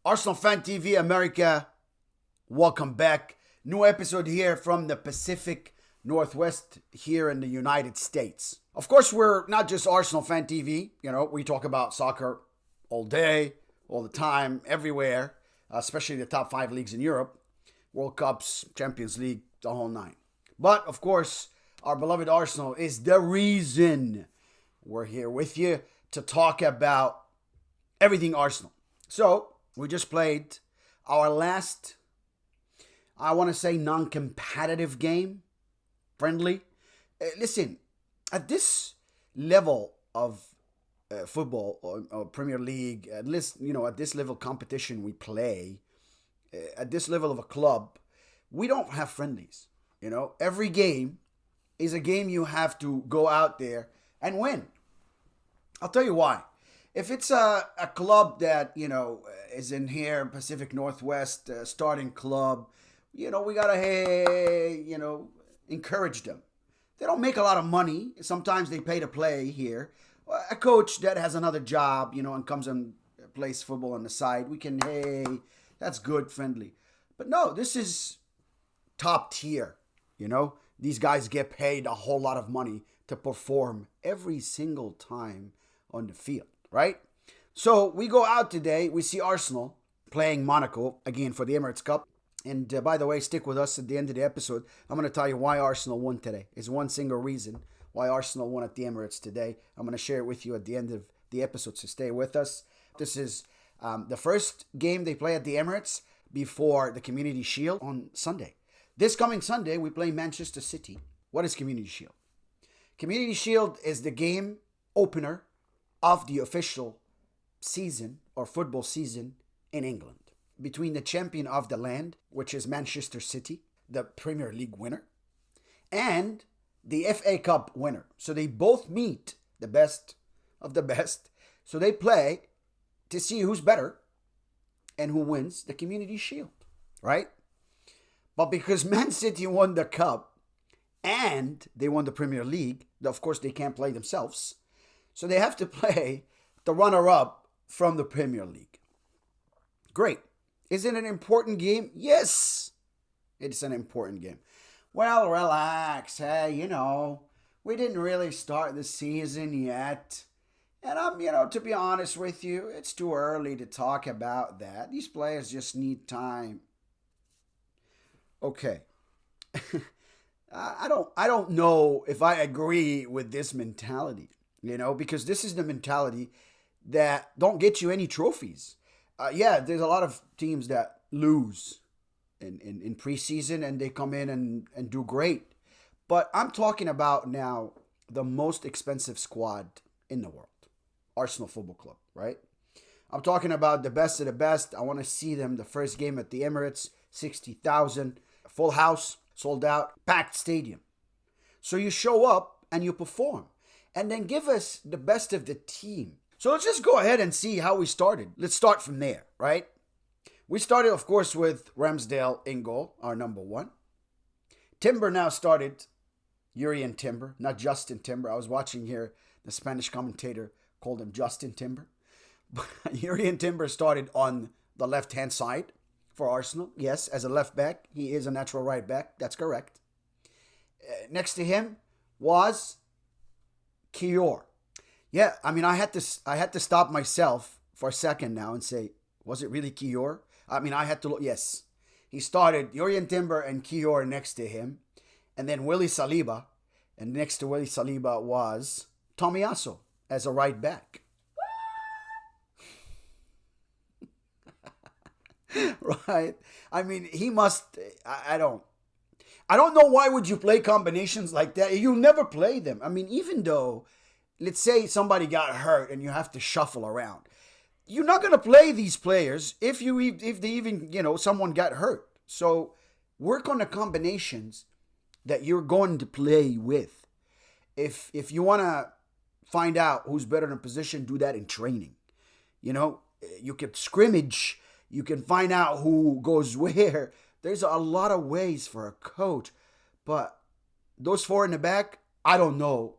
Arsenal Fan TV America, welcome back. New episode here from the Pacific Northwest here in the United States. Of course, we're not just Arsenal Fan TV. We talk about soccer all day, all the time, everywhere, especially the top 5 leagues in Europe, World Cups, Champions League, the whole nine. But, of course, our beloved Arsenal is the reason we're here with you to talk about everything Arsenal. So, we just played our last, I want to say, non-competitive game. Friendly. Listen, at this level of football or Premier League, at least, at this level of competition we play, at this level of a club, we don't have friendlies. Every game is a game you have to go out there and win. I'll tell you why. If it's a club that, is in here, Pacific Northwest, starting club, we got to, encourage them. They don't make a lot of money. Sometimes they pay to play here. A coach that has another job, and comes and plays football on the side, we can, that's good, friendly. But no, this is top tier, These guys get paid a whole lot of money to perform every single time on the field. Right? So we go out today. We see Arsenal playing Monaco again for the Emirates Cup. And by the way, stick with us at the end of the episode. I'm going to tell you why Arsenal won today. It's one single reason why Arsenal won at the Emirates today. I'm going to share it with you at the end of the episode, so stay with us. This is the first game they play at the Emirates before the Community Shield on Sunday. This coming Sunday, we play Manchester City. What is Community Shield? Community Shield is the game opener of the official season or football season in England between the champion of the land, which is Manchester City, the Premier League winner, and the FA Cup winner. So they both meet, the best of the best. So they play to see who's better and who wins the Community Shield, right? But because Man City won the cup and they won the Premier League, of course they can't play themselves. So they have to play the runner-up from the Premier League. Great. Is it an important game? Yes, it's an important game. Well, relax. Hey, we didn't really start the season yet. And I'm, to be honest with you, it's too early to talk about that. These players just need time. Okay. I don't know if I agree with this mentality. Because this is the mentality that don't get you any trophies. There's a lot of teams that lose in preseason and they come in and do great. But I'm talking about now the most expensive squad in the world, Arsenal Football Club, right? I'm talking about the best of the best. I want to see them the first game at the Emirates, 60,000, full house, sold out, packed stadium. So you show up and you perform. And then give us the best of the team. So let's just go ahead and see how we started. Let's start from there, right? We started, of course, with Ramsdale in goal, our number one. Timber now started, Urian Timber, not Justin Timber. I was watching here, the Spanish commentator called him Justin Timber. Urian Timber started on the left-hand side for Arsenal. Yes, as a left back. He is a natural right back. That's correct. Next to him was Kior. Yeah, I had to stop myself for a second now and say, was it really Kior? I had to look. Yes. He started Urian Timber and Kior next to him. And then Willy Saliba. And next to Willy Saliba was Tomiyasu as a right back. Right? He must. I don't know why would you play combinations like that. You never play them. Even though, let's say somebody got hurt and you have to shuffle around. You're not going to play these players if they even, someone got hurt. So work on the combinations that you're going to play with. If you want to find out who's better in a position, do that in training. You can scrimmage. You can find out who goes where. There's a lot of ways for a coach. But those four in the back, I don't know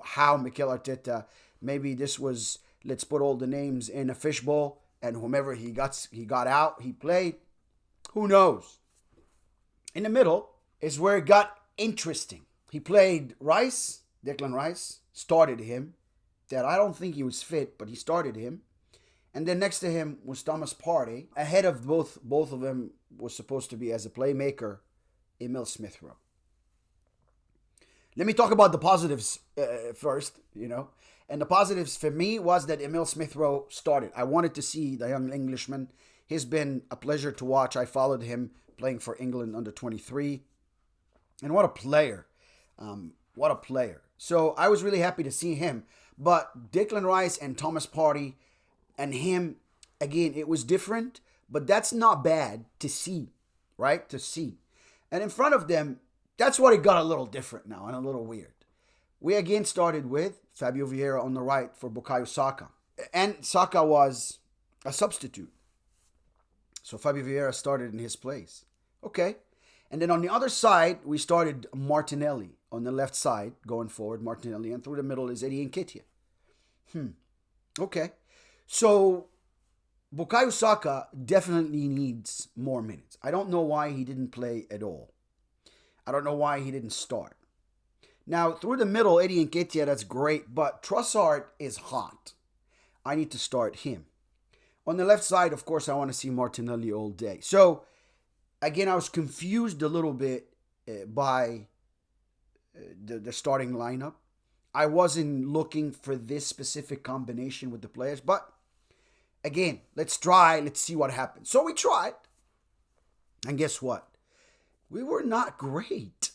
how Mikel Arteta, maybe this was, let's put all the names in a fishbowl and whomever he got out, he played. Who knows? In the middle is where it got interesting. He played Rice, Declan Rice, started him. That I don't think he was fit, but he started him. And then next to him was Thomas Partey. Ahead of both of them was supposed to be, as a playmaker, Emil Smith-Rowe. Let me talk about the positives first, And the positives for me was that Emil Smith-Rowe started. I wanted to see the young Englishman. He's been a pleasure to watch. I followed him playing for England under 23. And what a player. What a player. So I was really happy to see him. But Declan Rice and Thomas Partey and him, again, it was different. But that's not bad to see, right? To see. And in front of them, that's what it got a little different now and a little weird. We again started with Fabio Vieira on the right for Bukayo Saka. And Saka was a substitute. So Fabio Vieira started in his place. Okay. And then on the other side, we started Martinelli on the left side, going forward, Martinelli. And through the middle is Eddie Nketiah. Okay. So Bukayo Saka definitely needs more minutes. I don't know why he didn't play at all. I don't know why he didn't start. Now, through the middle, Eddie Nketiah, that's great, but Trossard is hot. I need to start him. On the left side, of course, I want to see Martinelli all day. So, again, I was confused a little bit by the starting lineup. I wasn't looking for this specific combination with the players, but again, let's see what happens. So we tried, and guess what? We were not great.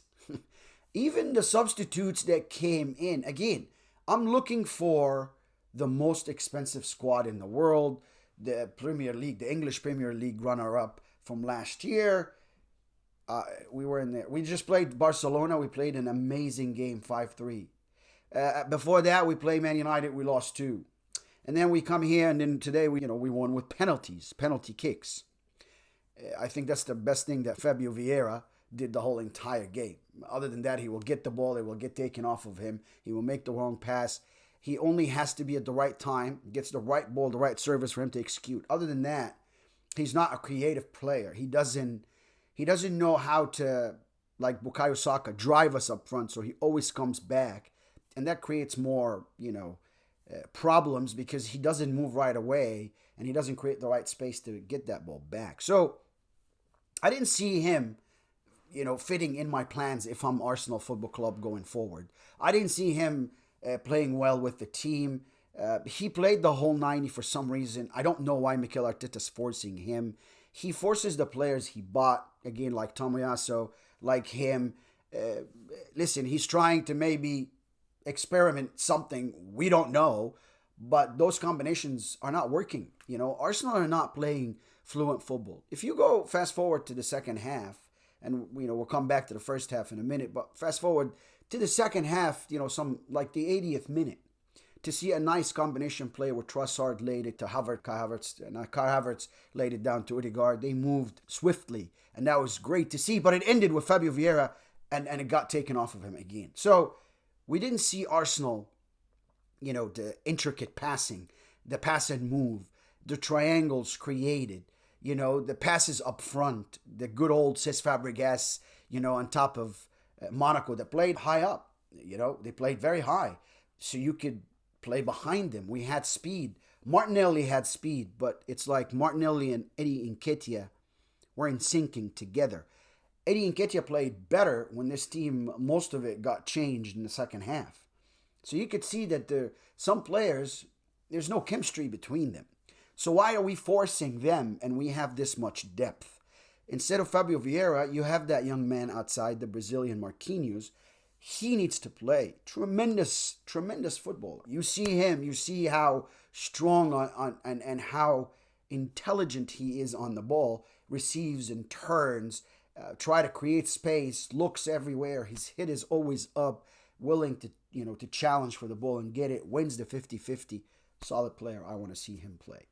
Even the substitutes that came in, again, I'm looking for the most expensive squad in the world, the Premier League, the English Premier League runner-up from last year. We were in there. We just played Barcelona. We played an amazing game, 5-3. Before that, we played Man United. We lost 2. And then we come here, and then today we won with penalty kicks. I think that's the best thing that Fabio Vieira did the whole entire game. Other than that, he will get the ball. It will get taken off of him. He will make the wrong pass. He only has to be at the right time, gets the right ball, the right service for him to execute. Other than that, he's not a creative player. He doesn't know how to, like Bukayo Saka, drive us up front, so he always comes back. And that creates more, problems because he doesn't move right away and he doesn't create the right space to get that ball back. So I didn't see him, fitting in my plans if I'm Arsenal Football Club going forward. I didn't see him playing well with the team. He played the whole 90 for some reason. I don't know why Mikel Arteta's forcing him. He forces the players he bought, again, like Tomiyasu, like him. Listen, he's trying to maybe experiment something. We don't know. But those combinations are not working. Arsenal are not playing fluent football. If you go fast forward to the second half, and we'll come back to the first half in a minute, but fast forward to the second half, some like the 80th minute, to see a nice combination play where Trossard laid it to Kai Havertz laid it down to Odegaard. They moved swiftly, and that was great to see. But it ended with Fabio Vieira, and it got taken off of him again. So we didn't see Arsenal, the intricate passing, the pass and move, the triangles created, the passes up front, the good old Cesc Fabregas, on top of Monaco that played high up. They played very high. So you could play behind them. We had speed. Martinelli had speed, but it's like Martinelli and Eddie Nketiah were in syncing together. Eddie Nketiah played better when this team, most of it got changed in the second half. So you could see that some players, there's no chemistry between them. So why are we forcing them and we have this much depth? Instead of Fabio Vieira, you have that young man outside, the Brazilian Marquinhos. He needs to play. Tremendous football. You see him, you see how strong and how intelligent he is on the ball, receives and turns, try to create space, looks everywhere. His hit is always up, willing to challenge for the ball and get it, wins the 50-50. Solid player. I want to see him play.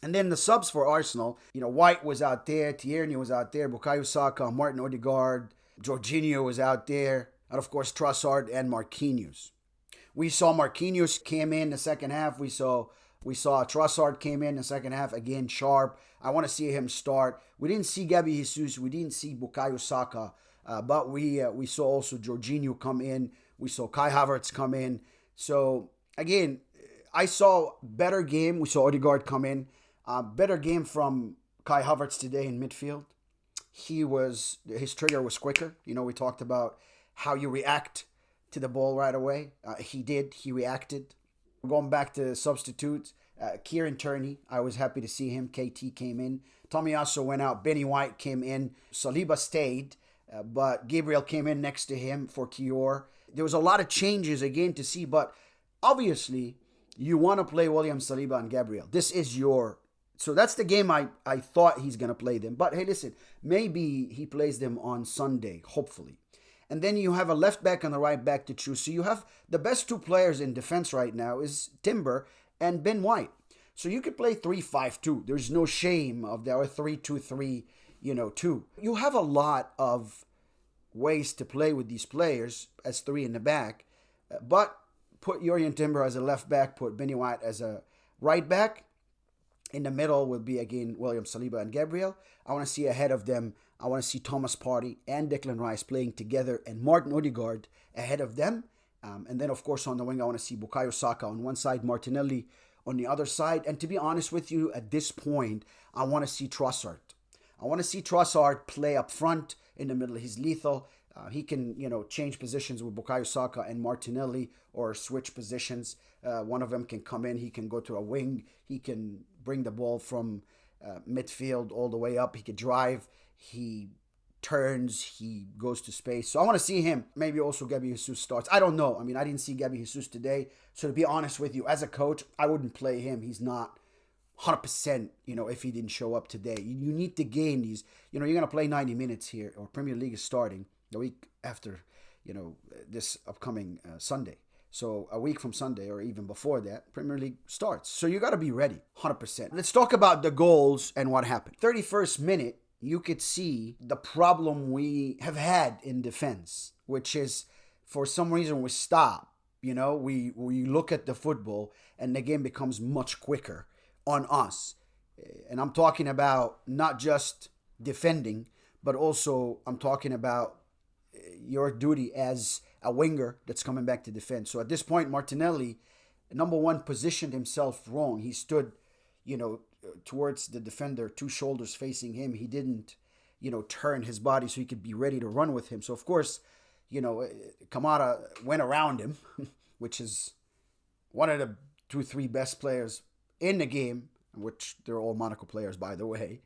And then the subs for Arsenal, White was out there, Tierney was out there, Bukayo Saka, Martin Odegaard, Jorginho was out there, and of course Trossard and Marquinhos. We saw Marquinhos came in the second half. We saw We saw Trossard came in the second half, again, sharp. I want to see him start. We didn't see Gabby Jesus. We didn't see Bukayo Saka. But we saw also Jorginho come in. We saw Kai Havertz come in. So, again, I saw better game. We saw Odegaard come in. Better game from Kai Havertz today in midfield. His trigger was quicker. We talked about how you react to the ball right away. He reacted. Going back to substitutes, Kieran Tierney, I was happy to see him. KT came in. Tomiyasu went out. Benny White came in. Saliba stayed, but Gabriel came in next to him for Kior. There was a lot of changes again to see, but obviously you want to play William Saliba and Gabriel. So that's the game I thought he's going to play them. But hey, listen, maybe he plays them on Sunday, hopefully. And then you have a left back and a right back to choose. So you have the best two players in defense right now is Timber and Ben White. So you could play 3-5-2. There's no shame of that, or 3-2-3, 2. You have a lot of ways to play with these players as three in the back. But put Jurrien Timber as a left back, put Benny White as a right back. In the middle will be, again, William Saliba and Gabriel. I want to see ahead of them, I want to see Thomas Partey and Declan Rice playing together and Martin Odegaard ahead of them. And then, of course, on the wing, I want to see Bukayo Saka on one side, Martinelli on the other side. And to be honest with you, at this point, I want to see Trossard. I want to see Trossard play up front in the middle. He's lethal. He can, change positions with Bukayo Saka and Martinelli or switch positions. One of them can come in. He can go to a wing. He can bring the ball from midfield all the way up. He could drive. He turns. He goes to space. So I want to see him. Maybe also Gabby Jesus starts. I don't know. I mean, I didn't see Gabby Jesus today. So to be honest with you, as a coach, I wouldn't play him. He's not 100%, if he didn't show up today. You need to gain these. You're going to play 90 minutes here, or Premier League is starting the week after, this upcoming Sunday. So a week from Sunday, or even before that, Premier League starts. So you got to be ready, 100%. Let's talk about the goals and what happened. 31st minute, you could see the problem we have had in defense, which is, for some reason, we stop. We look at the football and the game becomes much quicker on us. And I'm talking about not just defending, but also I'm talking about your duty as a winger that's coming back to defend. So at this point, Martinelli, number one, positioned himself wrong. He stood, towards the defender, two shoulders facing him. He didn't, turn his body so he could be ready to run with him. So, of course, Kamara went around him, which is one of the 2-3 best players in the game, which they're all Monaco players, by the way.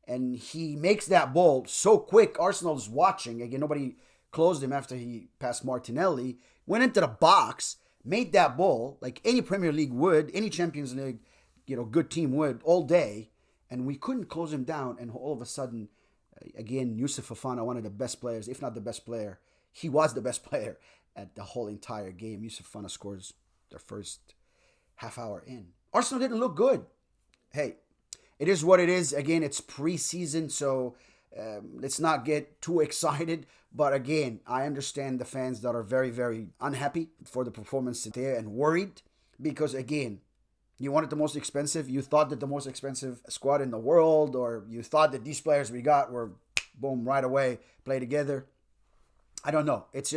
And he makes that ball so quick. Arsenal's watching. Again, nobody closed him after he passed Martinelli. Went into the box, made that ball like any Premier League would, any Champions League, good team would all day. And we couldn't close him down. And all of a sudden, again, Youssouf Fofana, one of the best players, if not the best player. He was the best player at the whole entire game. Youssouf Fofana scores the first half hour in. Arsenal didn't look good. Hey, it is what it is. Again, it's preseason, so let's not get too excited. But again, I understand the fans that are very, very unhappy for the performance today and worried because, again, you wanted the most expensive. You thought that the most expensive squad in the world, or you thought that these players we got were, boom, right away, play together. I don't know. It's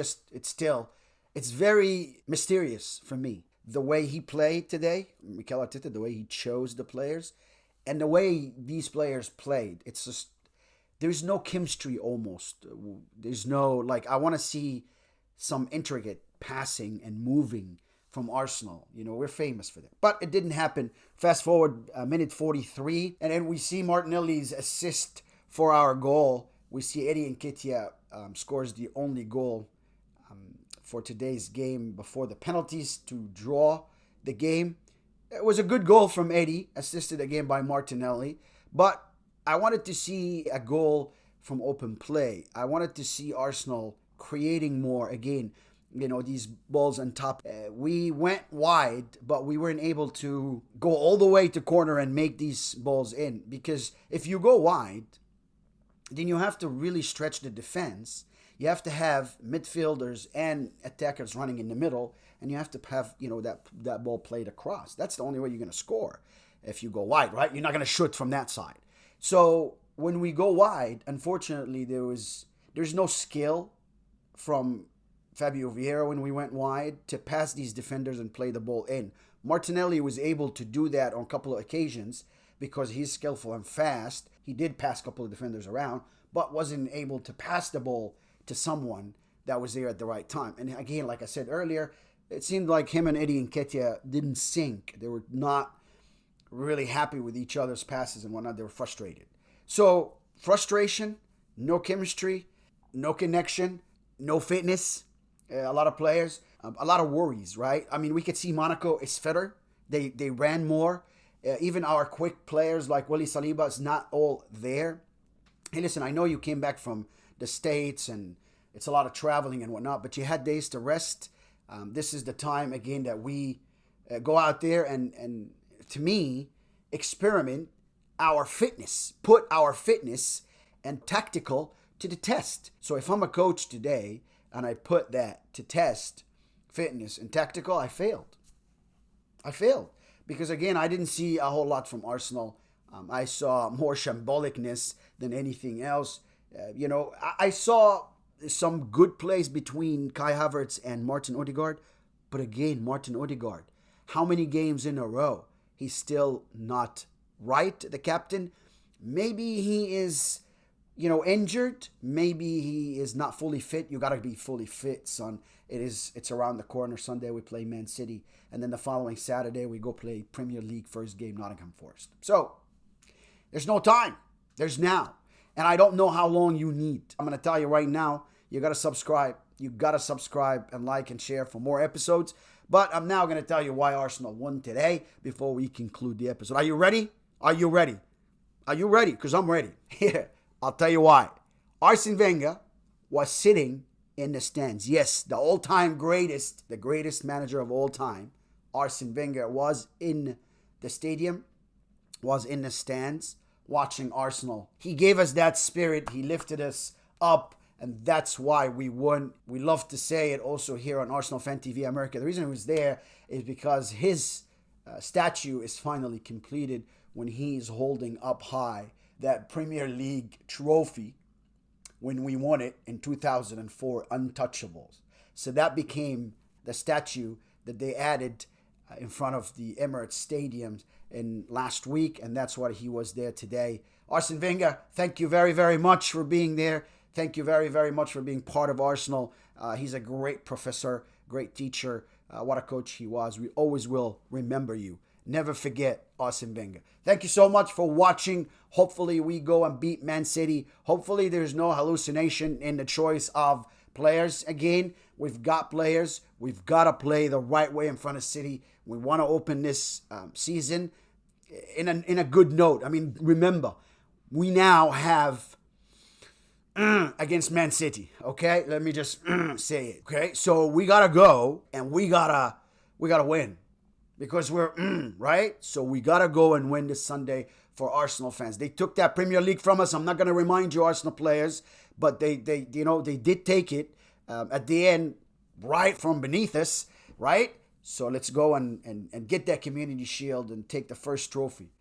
very mysterious for me. The way he played today, Mikel Arteta, the way he chose the players, and the way these players played, it's just, there's no chemistry almost. There's no, I want to see some intricate passing and moving from Arsenal. We're famous for that. But it didn't happen. Fast forward minute 43, and then we see Martinelli's assist for our goal. We see Eddie Nketiah scores the only goal for today's game before the penalties to draw the game. It was a good goal from Eddie, assisted again by Martinelli. But I wanted to see a goal from open play. I wanted to see Arsenal creating more. Again, these balls on top. We went wide, but we weren't able to go all the way to corner and make these balls in. Because if you go wide, then you have to really stretch the defense. You have to have midfielders and attackers running in the middle, and you have to have that ball played across. That's the only way you're going to score if you go wide, right? You're not going to shoot from that side. So when we go wide, unfortunately, there's no skill from Fabio Vieira when we went wide to pass these defenders and play the ball in. Martinelli was able to do that on a couple of occasions because he's skillful and fast. He did pass a couple of defenders around, but wasn't able to pass the ball to someone that was there at the right time. And again, like I said earlier, it seemed like him and Eddie Nketiah didn't sync. They were not really happy with each other's passes and whatnot. They were frustrated. So frustration, no chemistry, no connection, no fitness. A lot of players, a lot of worries, right? I mean, we could see Monaco is fitter. They ran more. Even our quick players like Willy Saliba is not all there. Hey, listen, I know you came back from the States and it's a lot of traveling and whatnot, but you had days to rest. This is the time, again, that we go out there and to me, experiment our fitness, put our fitness and tactical to the test. So if I'm a coach today and I put that to test fitness and tactical, I failed. Because again, I didn't see a whole lot from Arsenal. I saw more shambolicness than anything else. I saw some good plays between Kai Havertz and Martin Odegaard. But again, Martin Odegaard, how many games in a row? He's still not right, the captain. Maybe he is, injured. Maybe he is not fully fit. You got to be fully fit, son. It's around the corner. Sunday we play Man City. And then the following Saturday we go play Premier League first game, Nottingham Forest. So, there's no time. There's now. And I don't know how long you need. I'm going to tell you right now, you got to subscribe. You got to subscribe and like and share for more episodes. But I'm now going to tell you why Arsenal won today before we conclude the episode. Are you ready? Are you ready? Are you ready? Because I'm ready. Here, I'll tell you why. Arsene Wenger was sitting in the stands. Yes, the all-time greatest, the greatest manager of all time, Arsene Wenger was in the stadium, was in the stands watching Arsenal. He gave us that spirit. He lifted us up. And that's why we won. We love to say it also here on Arsenal Fan TV America. The reason he was there is because his statue is finally completed when he's holding up high that Premier League trophy when we won it in 2004, Untouchables. So that became the statue that they added in front of the Emirates Stadium in last week, and that's why he was there today. Arsene Wenger, thank you very, very much for being there. Thank you very, very much for being part of Arsenal. He's a great professor, great teacher. What a coach he was. We always will remember you. Never forget Arsene Wenger. Thank you so much for watching. Hopefully we go and beat Man City. Hopefully there's no hallucination in the choice of players. Again, we've got players. We've got to play the right way in front of City. We want to open this season in a good note. I mean, remember, we now have against Man City, okay? Let me just say it, okay? So we gotta go and we gotta win because we're right. So we gotta go and win this Sunday for Arsenal fans. They took that Premier League from us. I'm not gonna remind you, Arsenal players, but they did take it at the end, right from beneath us, right? So let's go and get that Community Shield and take the first trophy,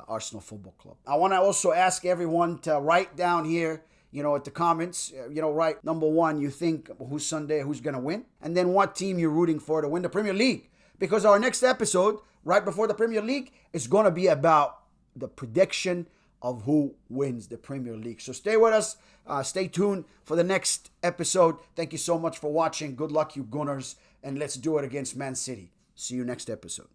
Arsenal Football Club. I want to also ask everyone to write down here, at the comments, write number one, you think who's going to win? And then what team you're rooting for to win the Premier League. Because our next episode, right before the Premier League, is going to be about the prediction of who wins the Premier League. So stay with us. Stay tuned for the next episode. Thank you so much for watching. Good luck, you Gunners. And let's do it against Man City. See you next episode.